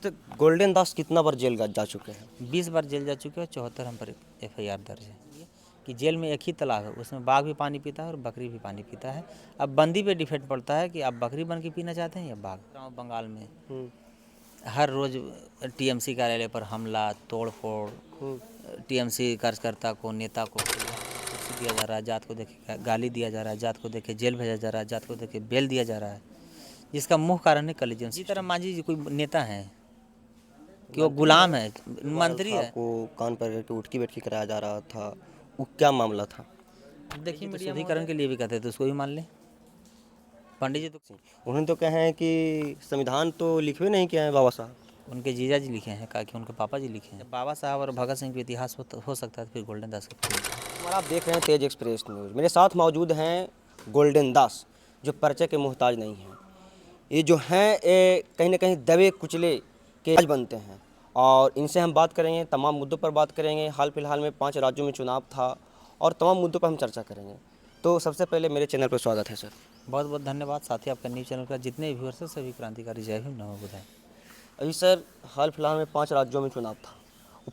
तक गोल्डन दास कितना बार जेल जा चुके हैं? 20 बार जेल जा चुके हैं, 74 हम पर FIR दर्ज है कि जेल में एक ही तालाब है, उसमें बाघ भी पानी पीता है और बकरी भी पानी पीता है। अब बंदी पे डिपेंड पड़ता है कि आप बकरी बन के पीना चाहते हैं या बाघ। बंगाल में हर रोज़ TMC कार्यालय पर हमला, तोड़फोड़, TMC कार्यकर्ता को, नेता को कुर्सी दिया जा रहा है, जात को देखे गाली दिया जा रहा है, जात को देखे जेल भेजा जा रहा है, जात को देखे बेल दिया जा रहा है, जिसका मुख्य कारण है कलीजन। इसी तरह मांझी जी कोई नेता है कि वो गुलाम है, मंत्री है। आपको कान पर के उठकी बैठकी कराया जा रहा था, वो क्या मामला था? देखिए मीडिया शुद्धिकरण के लिए भी कहते थे, उसको भी मान लें। पंडित जी तो उन्होंने तो कहे हैं कि संविधान तो लिखे नहीं किया है बाबा साहब। उनके जीजा जी लिखे हैं, कि उनके पापा जी लिखे हैं। बाबा साहब और भगत सिंह का इतिहास हो सकता है, फिर गोल्डन दास का। हमारा आप देख रहे हैं तेज एक्सप्रेस न्यूज़। मेरे साथ मौजूद हैं गोल्डन दास, जो परिचय के मोहताज नहीं हैं। ये जो हैं ये कहीं ना कहीं दबे कुचले के आज बनते हैं, और इनसे हम बात करेंगे, तमाम मुद्दों पर बात करेंगे। हाल फिलहाल में 5 राज्यों में चुनाव था और तमाम मुद्दों पर हम चर्चा करेंगे। तो सबसे पहले मेरे चैनल पर स्वागत है सर। बहुत बहुत धन्यवाद। साथ ही आपका न्यूज़ चैनल का जितने व्यूअर्स हैं सभी क्रांतिकारी जय भीम, नमो बुद्धाय। अभी सर हाल फिलहाल में 5 राज्यों में चुनाव था।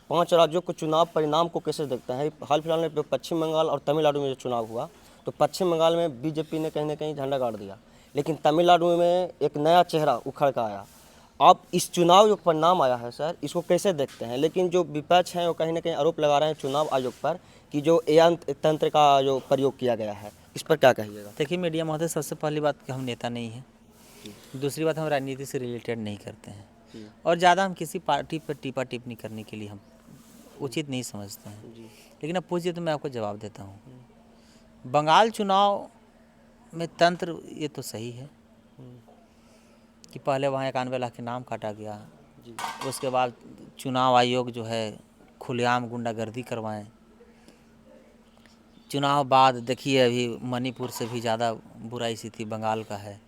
5 राज्यों को चुनाव परिणाम को कैसे देखते हैं? हाल फिलहाल में पश्चिम बंगाल और तमिलनाडु में जो चुनाव हुआ, तो पश्चिम बंगाल में बीजेपी ने कहीं ना कहीं झंडा गाड़ दिया, लेकिन तमिलनाडु में एक नया चेहरा उखड़ कर आया। आप इस चुनाव जो परिणाम आया है सर, इसको कैसे देखते हैं? लेकिन जो विपक्ष हैं वो कहीं ना कहीं आरोप लगा रहे हैं चुनाव आयोग पर कि जो एआई तंत्र का जो प्रयोग किया गया है, इस पर क्या कहिएगा? देखिए मीडिया महोदय, सबसे पहली बात कि हम नेता नहीं हैं। दूसरी बात, हम राजनीति से रिलेटेड नहीं करते हैं, और ज़्यादा हम किसी पार्टी पर टीपा टिप्पणी करने के लिए हम उचित नहीं समझते हैं। लेकिन अब पूछिए तो मैं आपको जवाब देता हूँ। बंगाल चुनाव में तंत्र ये तो सही है कि पहले वहाँ 91 लाख के नाम काटा गया, उसके बाद चुनाव आयोग जो है खुलेआम गुंडागर्दी करवाएं। चुनाव बाद देखिए अभी मणिपुर से भी ज़्यादा बुराई स्थिति बंगाल का है।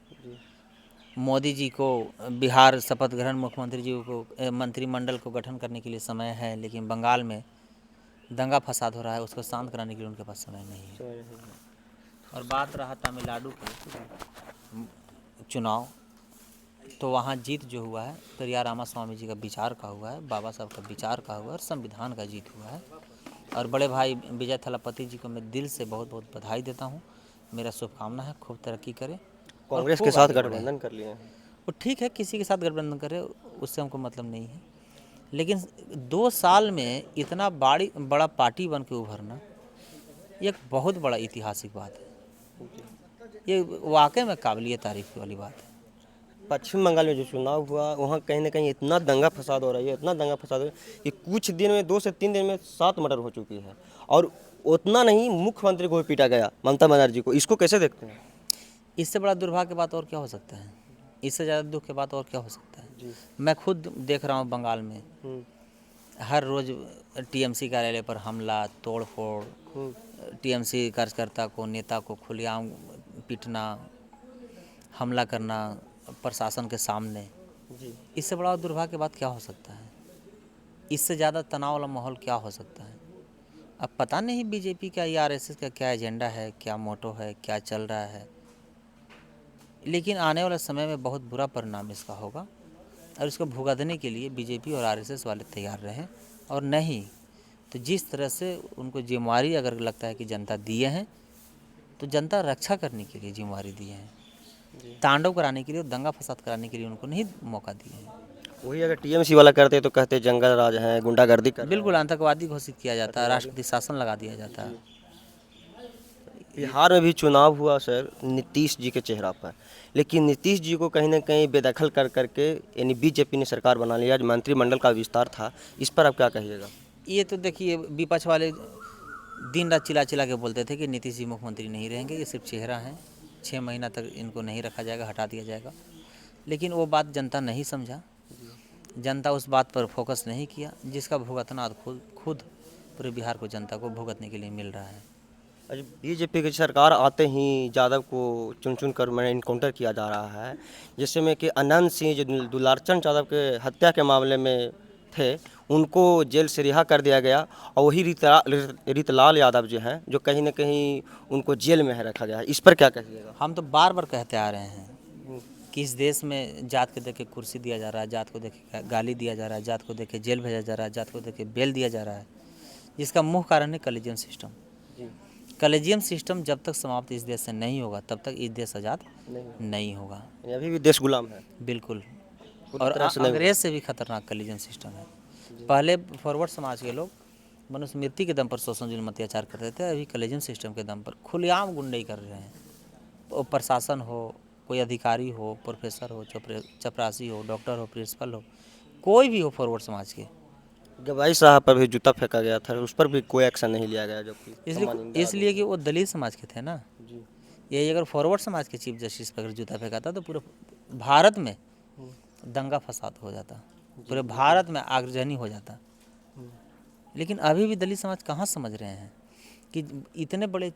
मोदी जी को बिहार शपथ ग्रहण, मुख्यमंत्री जी को मंत्रिमंडल को गठन करने के लिए समय है, लेकिन बंगाल में दंगा फसाद हो रहा है, उसको शांत कराने के लिए उनके पास समय नहीं है। और बात रहा तमिलनाडु के चुनाव, तो वहाँ जीत जो हुआ है पेरियार रामास्वामी जी का विचार का हुआ है, बाबा साहब का विचार का हुआ है, और संविधान का जीत हुआ है। और बड़े भाई विजय थलापति जी को मैं दिल से बहुत बहुत बधाई देता हूँ। मेरा शुभकामना है, खूब तरक्की करें। कांग्रेस के साथ गठबंधन कर लिए हैं वो ठीक है, किसी के साथ गठबंधन करे उससे हमको मतलब नहीं है, लेकिन 2 साल में इतना बड़ा पार्टी बन के उभरना ये एक बहुत बड़ा ऐतिहासिक बात है। ये वाकई में काबिलियत तारीफ वाली बात है। पश्चिम बंगाल में जो चुनाव हुआ, वहाँ कहीं ना कहीं इतना दंगा फसाद हो रही है, इतना दंगा फसाद हो रहा है कि कुछ दिन में 2 से 3 दिन में 7 मर्डर हो चुकी है। और उतना नहीं, मुख्यमंत्री को भी पीटा गया, ममता बनर्जी को। इसको कैसे देखते हैं? इससे बड़ा दुर्भाग्य की बात और क्या हो सकता है? इससे ज़्यादा दुख की बात और क्या हो सकता है? मैं खुद देख रहा हूँ बंगाल में हर रोज़ TMC कार्यालय पर हमला, तोड़फोड़, TMC कार्यकर्ता को, नेता को खुलेआम पीटना, हमला करना प्रशासन के सामने। इससे बड़ा दुर्भाग्य की बात क्या हो सकता है? इससे ज़्यादा तनाव वाला माहौल क्या हो सकता है? अब पता नहीं बीजेपी का या RSS का क्या एजेंडा है, क्या मोटो है, क्या चल रहा है, लेकिन आने वाले समय में बहुत बुरा परिणाम इसका होगा, और इसको भुगतने के लिए बीजेपी और RSS वाले तैयार रहें। और नहीं तो जिस तरह से उनको जिम्मेवारी अगर लगता है कि जनता दिए हैं, तो जनता रक्षा करने के लिए जिम्मेवारी दिए हैं, तांडव कराने के लिए, दंगा फसाद कराने के लिए उनको नहीं मौका दिए हैं। वही अगर TMC वाला करते तो कहते जंगल राज है, गुंडागर्दी कर रहे हैं। बिल्कुल आतंकवादी घोषित किया जाता है, राष्ट्रपति शासन लगा दिया जाता है। बिहार में भी चुनाव हुआ सर, नीतीश जी के चेहरा पर, लेकिन नीतीश जी को कहीं ना कहीं बेदखल कर करके यानी बीजेपी ने सरकार बना लिया, मंत्रिमंडल का विस्तार था। इस पर आप क्या कहिएगा? ये तो देखिए विपक्ष वाले दिन रात चिल्ला चिल्ला के बोलते थे कि नीतीश जी मुख्यमंत्री नहीं रहेंगे, ये सिर्फ चेहरा है, 6 महीना तक इनको नहीं रखा जाएगा, हटा दिया जाएगा। लेकिन वो बात जनता नहीं समझा, जनता उस बात पर फोकस नहीं किया, जिसका भुगतना खुद पूरे बिहार को, जनता को भुगतने के लिए मिल रहा है। बीजेपी की सरकार आते ही यादव को चुन चुन कर मैंने इनकाउंटर किया जा रहा है, जैसे में कि अनंत सिंह जो दुलारचंद यादव के हत्या के मामले में थे, उनको जेल से रिहा कर दिया गया, और वही रीतलाल यादव जो हैं, जो कहीं ना कहीं उनको जेल में है रखा गया है। इस पर क्या कहिएगा? हम तो बार बार कहते आ रहे हैं कि इस देश में जात को देख के कुर्सी दिया जा रहा है, जात को देख के गाली दिया जा रहा है, जात को देख के जेल भेजा जा रहा है, जात को देख के बेल दिया जा रहा है, जिसका मुख्य कारण है कलेजियम सिस्टम। जी कलेजियम सिस्टम जब तक समाप्त इस देश से नहीं होगा तब तक इस देश आज़ाद नहीं, नहीं होगा। यानी अभी भी देश गुलाम है बिल्कुल। पूरी और तरह से नहीं हुआ। अंग्रेज से भी खतरनाक कलेजियम सिस्टम है। पहले फॉरवर्ड समाज के लोग मनुस्मृति के दम पर शोषण जुल्म अत्याचार करते थे, अभी कलेजियम सिस्टम के दम पर खुलेआम गुंडाई कर रहे हैं। वो प्रशासन हो, कोई अधिकारी हो, प्रोफेसर हो, चपरासी हो, डॉक्टर हो, प्रिंसिपल हो, कोई भी हो फॉरवर्ड समाज के, गवाई साहब पर भी जूता फेंका गया था, उस पर भी कोई एक्शन नहीं लिया गया, जबकि सम्मानिंदा इसलिए कि वो दलित समाज के थे ना। आदमी। जी यही अगर फॉरवर्ड समाज के चीफ जस्टिस पर अगर जूता फेंका था तो पूरे भारत में दंगा फसाद हो जाता, पूरे भारत में आगजनी हो जाता। लेकिन अभी भी दलित समाज कहाँ समझ रहे हैं कि इतने बड़े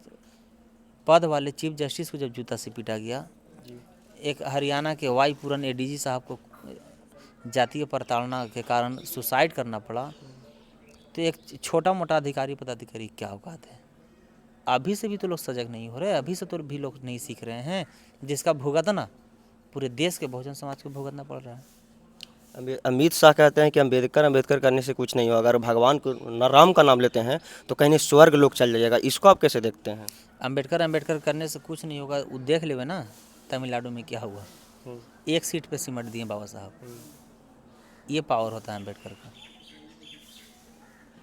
पद वाले चीफ जस्टिस को जब जूता से पीटा गया, एक हरियाणा के वाई पूरन एडीजी साहब को जातीय प्रताड़ना के कारण सुसाइड करना पड़ा, तो एक छोटा मोटा अधिकारी पदाधिकारी क्या औकात है। अभी से भी तो लोग सजग नहीं हो रहे, अभी से तो भी लोग नहीं सीख रहे हैं, जिसका भुगतना पूरे देश के बहुजन समाज को भुगतना पड़ रहा है। अमित शाह कहते हैं कि अंबेडकर करने से कुछ नहीं होगा, अगर भगवान को न राम का नाम लेते हैं तो कहीं नहीं स्वर्ग लोग चल जाइएगा, इसको आप कैसे देखते हैं? अंबेडकर करने से कुछ नहीं होगा, वो देख लेवे ना तमिलनाडु में क्या हुआ, एक सीट पे सिमट दिए बाबा साहब। ये पावर होता है अंबेडकर का।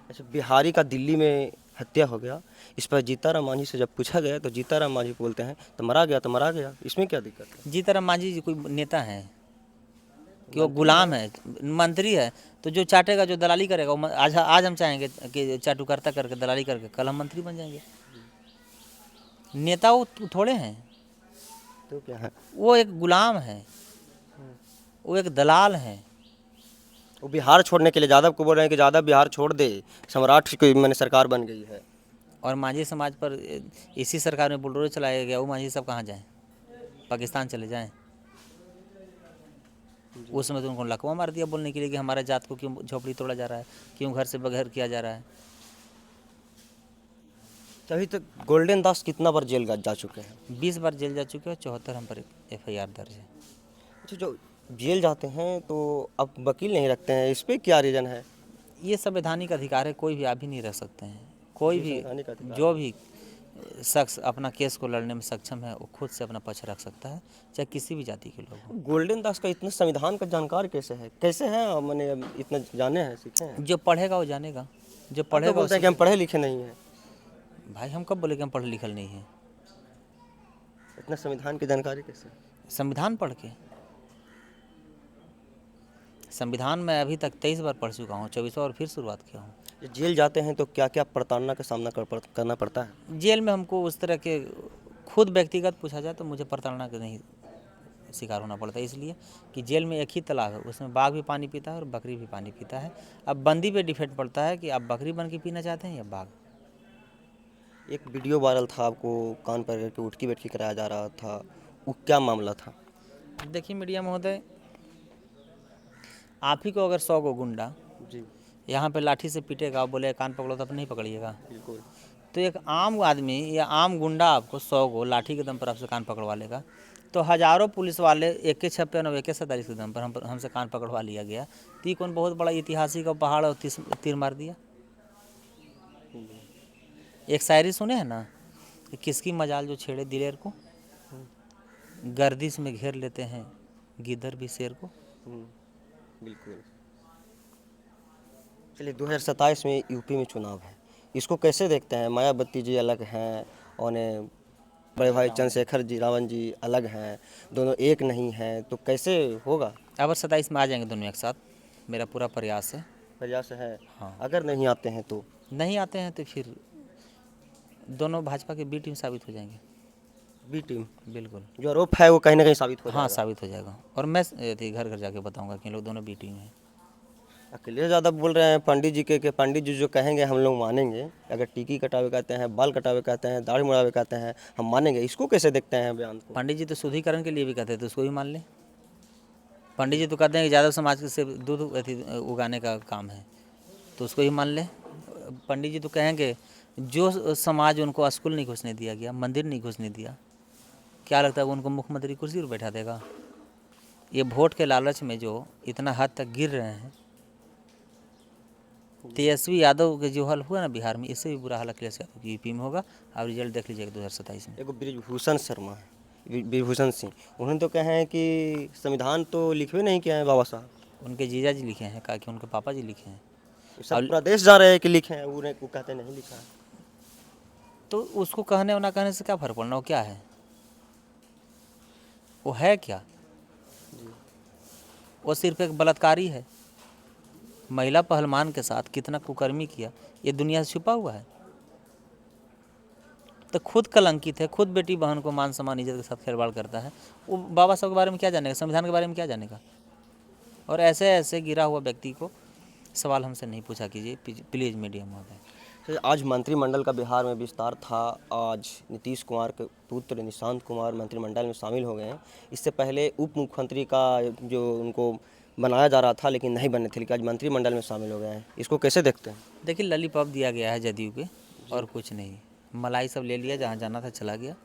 अच्छा, बिहारी का दिल्ली में हत्या हो गया, इस पर जीताराम मांझी से जब पूछा गया तो जीताराम मांझी बोलते हैं तो मरा गया, इसमें क्या दिक्कत है? जीताराम मांझी जी कोई नेता है कि वो गुलाम है, मंत्री है, तो जो चाटेगा, जो दलाली करेगा, वो आज हम चाहेंगे कि चाटुकर्ता करके दलाली करके कल हम मंत्री बन जाएंगे। नेता वो थोड़े हैं, तो क्या है? वो एक गुलाम है, वो एक दलाल है। वो बिहार छोड़ने के लिए यादव को बोल रहे हैं कि यादव बिहार छोड़ दे, सम्राट की मैंने सरकार बन गई है। और मांझी समाज पर इसी सरकार में बुलडोजर चलाया गया, वो मांझी सब कहाँ जाएं? पाकिस्तान चले जाएं। उस समय तो उनको लकवा मार दिया बोलने के लिए कि हमारे जात को क्यों झोपड़ी तोड़ा जा रहा है, क्यों घर से बगैर किया जा रहा है। अभी तक गोल्डन दास कितना बार जेल जा चुके हैं? 20 बार जेल जा चुके हैं, 74 हम पर FIR दर्ज है। अच्छा, जो जेल जाते हैं तो अब वकील नहीं रखते हैं, इस पर क्या रीज़न है? ये संवैधानिक अधिकार है, कोई भी आप भी नहीं रख सकते हैं। कोई भी संवैधानिक अधिकार जो भी शख्स अपना केस को लड़ने में सक्षम है वो खुद से अपना पक्ष रख सकता है, चाहे किसी भी जाति के लोग हों। गोल्डन दास का इतना संविधान का जानकार कैसे हैं? मैंने इतना जाने हैं, सीखे हैं। जो पढ़ेगा वो जानेगा, जो तो पढ़ेगा बोलते हैं कि हम पढ़े लिखे नहीं हैं। भाई हम कब बोले कि हम पढ़े लिखल नहीं हैं? इतना संविधान की जानकारी कैसे? संविधान पढ़ के, संविधान में अभी तक 23 बार पढ़ चुका हूँ, 24 और फिर शुरुआत किया हूँ। जब जेल जाते हैं तो क्या क्या प्रताड़ना का सामना करना पड़ता है? जेल में हमको उस तरह के खुद व्यक्तिगत पूछा जाए तो मुझे प्रताड़ना का नहीं शिकार होना पड़ता है, इसलिए कि जेल में एक ही तालाब है, उसमें बाघ भी पानी पीता है और बकरी भी पानी पीता है। अब बंदी पे डिपेंड पड़ता है कि आप बकरी बन के पीना चाहते हैं या बाघ। एक वीडियो वायरल था, आपको कान पर करके उठकी बैठकी कराया जा रहा था, वो क्या मामला था? देखिए मीडिया महोदय, आप ही को अगर 100 गो गुंडा जी यहाँ पे लाठी से पीटेगा और बोले कान पकड़ो, तो आप नहीं पकड़िएगा। बिल्कुल। तो एक आम आदमी या आम गुंडा आपको 100 गो लाठी के दम पर आपसे कान पकड़वा लेगा, तो हज़ारों पुलिस वाले AK-56 और AK-47 के दम पर हमसे कान पकड़वा लिया गया, तो ये कौन बहुत बड़ा ऐतिहासिक और पहाड़ और तीर मार दिया? एक शायरी सुने हैं ना कि किसकी मजाल जो छेड़े दिलेर को, गर्दिश में घेर लेते हैं गिद्दर भी शेर को। बिल्कुल। चलिए, 2027 में यूपी में चुनाव है, इसको कैसे देखते हैं? मायावती जी अलग हैं और बड़े भाई चंद्रशेखर जी रावण जी अलग हैं, दोनों एक नहीं हैं, तो कैसे होगा? अब 27 में आ जाएंगे दोनों एक साथ, मेरा पूरा प्रयास है। प्रयास है। हाँ। अगर नहीं आते हैं तो? नहीं आते हैं तो फिर दोनों भाजपा के B टीम साबित हो जाएंगे। B team? बिल्कुल। जो आरोप है वो कहीं ना कहीं साबित हो हाँ जाएगा। साबित हो जाएगा, और मैं घर घर जाके बताऊंगा कि लोग दोनों B टीम हैं। अखिलेश यादव बोल रहे हैं पंडित जी के पंडित जी जो कहेंगे हम लोग मानेंगे, अगर टीकी कटावे कहते हैं, बाल कटावे कहते हैं, दाढ़ी मुड़ावे कहते हैं, हम मानेंगे। इसको कैसे देखते हैं बयान को? पंडित जी तो शुद्धिकरण के लिए भी कहते हैं, तो उसको भी मान लें। पंडित जी तो कहते हैं कि यादव समाज से दूध उगाने का काम है, तो उसको ही मान लें। पंडित जी तो कहेंगे जो समाज उनको स्कूल नहीं घुसने दिया गया, मंदिर नहीं घुसने दिया, क्या लगता है वो उनको मुख्यमंत्री कुर्सी पर बैठा देगा? ये वोट के लालच में जो इतना हद तक गिर रहे हैं, तेजस्वी यादव के जो हाल हुआ ना बिहार में, इससे भी बुरा हाल अखिलेश यादव की यूपी में होगा। आप रिजल्ट देख लीजिएगा 2027 में। एगो ब्रिजभूषण शर्मा है, ब्रिजभूषण सिंह, उन्होंने तो कहे हैं कि संविधान तो लिखवे नहीं किया है बाबा साहब, उनके जीजा जी लिखे हैं, कहा कि उनके पापा जी लिखे हैं। सब प्रदेश जा रहे हैं कि लिखे हैं, उन्हें वो कहते नहीं लिखा है। तो उसको कहने और ना कहने से क्या फ़र्क पड़ना, वो क्या है, वो है क्या? वो सिर्फ एक बलात्कारी है। महिला पहलवान के साथ कितना कुकर्मी किया, ये दुनिया से छुपा हुआ है। तो खुद कलंकित है, खुद बेटी बहन को मान सम्मान इज्जत के साथ खिलवाड़ करता है। वो बाबा साहब के बारे में क्या जानेगा, संविधान के बारे में क्या जानेगा? और ऐसे ऐसे गिरा हुआ व्यक्ति को सवाल हमसे नहीं पूछा कीजिए प्लीज़ मीडिया महोदय। आज मंत्रिमंडल का बिहार में विस्तार था। आज नीतीश कुमार के पुत्र निशांत कुमार मंत्रिमंडल में शामिल हो गए हैं। इससे पहले उप मुख्यमंत्री का जो उनको बनाया जा रहा था लेकिन नहीं बनने थे, लेकिन आज मंत्रिमंडल में शामिल हो गए हैं। इसको कैसे देखते हैं? देखिए लॉलीपॉप दिया गया है जदयू के, और कुछ नहीं। मलाई सब ले लिया, जहाँ जाना था चला गया।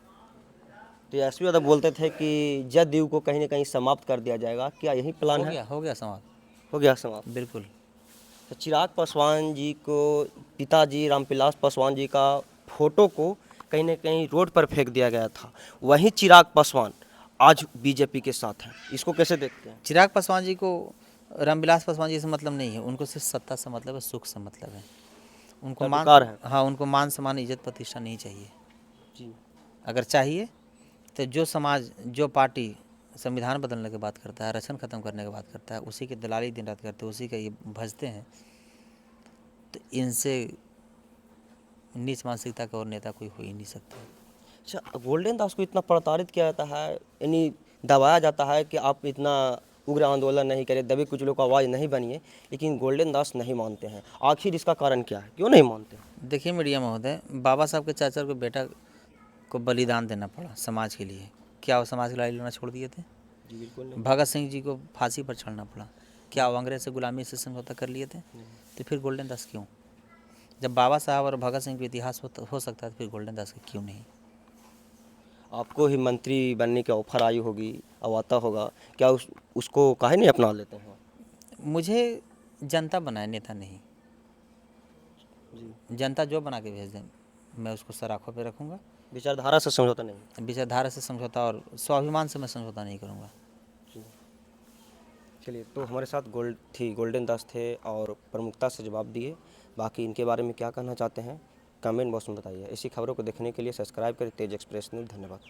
तेजस्वी यादव बोलते थे कि जदयू को कहीं ना कहीं समाप्त कर दिया जाएगा, क्या यही प्लान है? हो गया समाप्त, हो गया समाप्त। बिल्कुल। तो चिराग पासवान जी को, पिताजी रामविलास पासवान जी का फोटो को कहीं ना कहीं रोड पर फेंक दिया गया था। वहीं चिराग पासवान आज बीजेपी के साथ हैं। इसको कैसे देखते हैं? चिराग पासवान जी को रामविलास पासवान जी से मतलब नहीं है, उनको सिर्फ सत्ता से मतलब है, सुख से मतलब है। उनको मान, हाँ, उनको मान सम्मान इज्जत प्रतिष्ठा नहीं चाहिए जी। अगर चाहिए तो जो समाज, जो पार्टी संविधान बदलने की बात करता है, आरक्षण खत्म करने की बात करता है, उसी की दलाली दिन रात करते हैं, उसी का ये भजते हैं। तो इनसे नीच मानसिकता का और नेता कोई हो ही नहीं सकता। अच्छा, गोल्डन दास को इतना प्रताड़ित किया जाता है, यानी दबाया जाता है कि आप इतना उग्र आंदोलन नहीं करें, दबे कुछ लोग आवाज़ नहीं बनिए, लेकिन गोल्डन दास नहीं मानते हैं। आखिर इसका कारण क्या है, क्यों नहीं मानते? देखिए मीडिया महोदय, बाबा साहब के चाचा को बेटा को बलिदान देना पड़ा समाज के लिए, क्या वो समाज की लड़ाई लड़ना छोड़ दिए थे? जी बिल्कुल नहीं। भगत सिंह जी को फांसी पर चढ़ना पड़ा, क्या वो अंग्रेज से गुलामी से समझौता कर लिए थे? तो फिर गोल्डन दास क्यों? जब बाबा साहब और भगत सिंह का इतिहास हो सकता है तो फिर गोल्डन दास का क्यों नहीं? आपको ही मंत्री बनने की ऑफर आई होगी, अब आता होगा, क्या उसको काहे नहीं अपना लेते हैं? मुझे जनता बनाए, नेता नहीं। जी। जनता जो बना के भेज दें मैं उसको सर आँखों पे रखूँगा। विचारधारा से समझौता नहीं? विचारधारा से समझौता और स्वाभिमान से मैं समझौता नहीं करूँगा। चलिए, तो हमारे साथ गोल्डन दास थे और प्रमुखता से जवाब दिए। बाकी इनके बारे में क्या कहना चाहते हैं कमेंट बॉक्स में बताइए। ऐसी खबरों को देखने के लिए सब्सक्राइब करें तेज एक्सप्रेस न्यूज़। धन्यवाद।